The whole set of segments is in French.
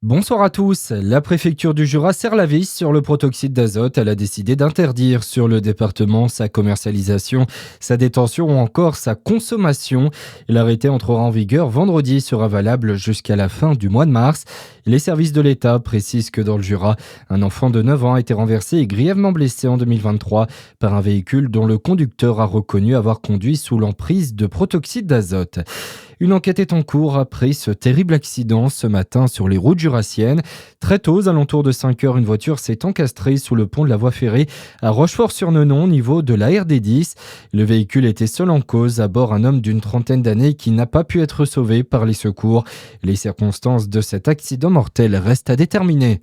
Bonsoir à tous. La préfecture du Jura serre la vis sur le protoxyde d'azote. Elle a décidé d'interdire sur le département sa commercialisation, sa détention ou encore sa consommation. L'arrêté entrera en vigueur vendredi, sera valable jusqu'à la fin du mois de mars. Les services de l'État précisent que dans le Jura, un enfant de 9 ans a été renversé et grièvement blessé en 2023 par un véhicule dont le conducteur a reconnu avoir conduit sous l'emprise de protoxyde d'azote. Une enquête est en cours après ce terrible accident ce matin sur les routes jurassiennes. Très tôt, aux alentours de 5 heures, une voiture s'est encastrée sous le pont de la voie ferrée à Rochefort-sur-Nenon, au niveau de la RD10. Le véhicule était seul en cause, à bord un homme d'une trentaine d'années qui n'a pas pu être sauvé par les secours. Les circonstances de cet accident mortel restent à déterminer.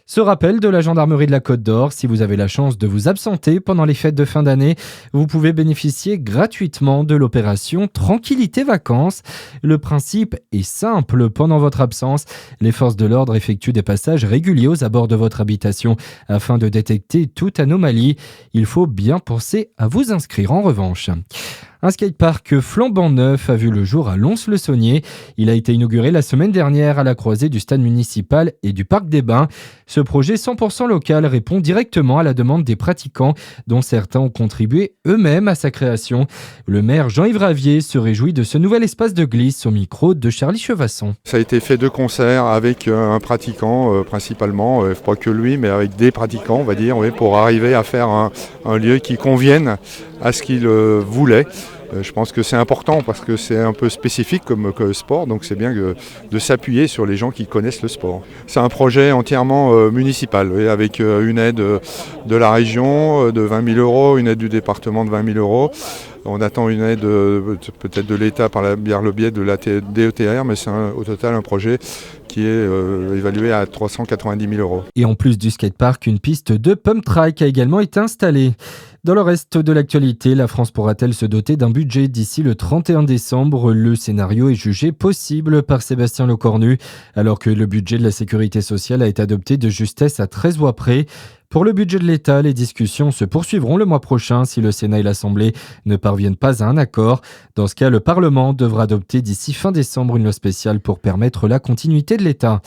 Ce rappel de la gendarmerie de la Côte d'Or, si vous avez la chance de vous absenter pendant les fêtes de fin d'année, vous pouvez bénéficier gratuitement de l'opération Tranquillité Vacances. Le principe est simple. Pendant votre absence, les forces de l'ordre effectuent des passages réguliers aux abords de votre habitation afin de détecter toute anomalie. Il faut bien penser à vous inscrire en revanche. Un skatepark flambant neuf a vu le jour à Lons-le-Saunier. Il a été inauguré la semaine dernière à la croisée du stade municipal et du parc des Bains. Ce projet 100% local répond directement à la demande des pratiquants, dont certains ont contribué eux-mêmes à sa création. Le maire Jean-Yves Ravier se réjouit de ce nouvel espace de glisse au micro de Charlie Chevasson. Ça a été fait de concert avec un pratiquant principalement, pas que lui, mais avec des pratiquants, on va dire, oui, pour arriver à faire un lieu qui convienne à ce qu'il voulait. Je pense que c'est important parce que c'est un peu spécifique comme sport, donc c'est bien de s'appuyer sur les gens qui connaissent le sport. C'est un projet entièrement municipal, oui, avec une aide de la région de 20 000 euros, une aide du département de 20 000 euros. On attend une aide peut-être de l'État par le biais de la DETR, mais c'est au total un projet qui est évalué à 390 000 euros. Et en plus du skatepark, une piste de pump track a également été installée. Dans le reste de l'actualité, la France pourra-t-elle se doter d'un budget d'ici le 31 décembre? Le scénario est jugé possible par Sébastien Lecornu, alors que le budget de la sécurité sociale a été adopté de justesse à 13 mois près. Pour le budget de l'État, les discussions se poursuivront le mois prochain si le Sénat et l'Assemblée ne parviennent pas à un accord. Dans ce cas, le Parlement devra adopter d'ici fin décembre une loi spéciale pour permettre la continuité de l'État.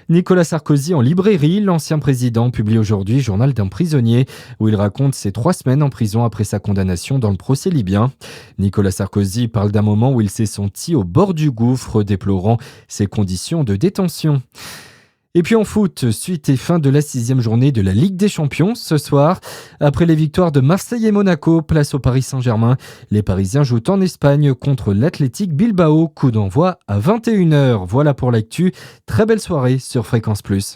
Nicolas Sarkozy en librairie, l'ancien président publie aujourd'hui Journal d'un prisonnier où il raconte ses 3 semaines en prison après sa condamnation dans le procès libyen. Nicolas Sarkozy parle d'un moment où il s'est senti au bord du gouffre, déplorant ses conditions de détention. Et puis en foot, suite et fin de la 6e journée de la Ligue des Champions ce soir. Après les victoires de Marseille et Monaco, place au Paris Saint-Germain. Les Parisiens jouent en Espagne contre l'Athletic Bilbao. Coup d'envoi à 21h. Voilà pour l'actu. Très belle soirée sur Fréquence Plus.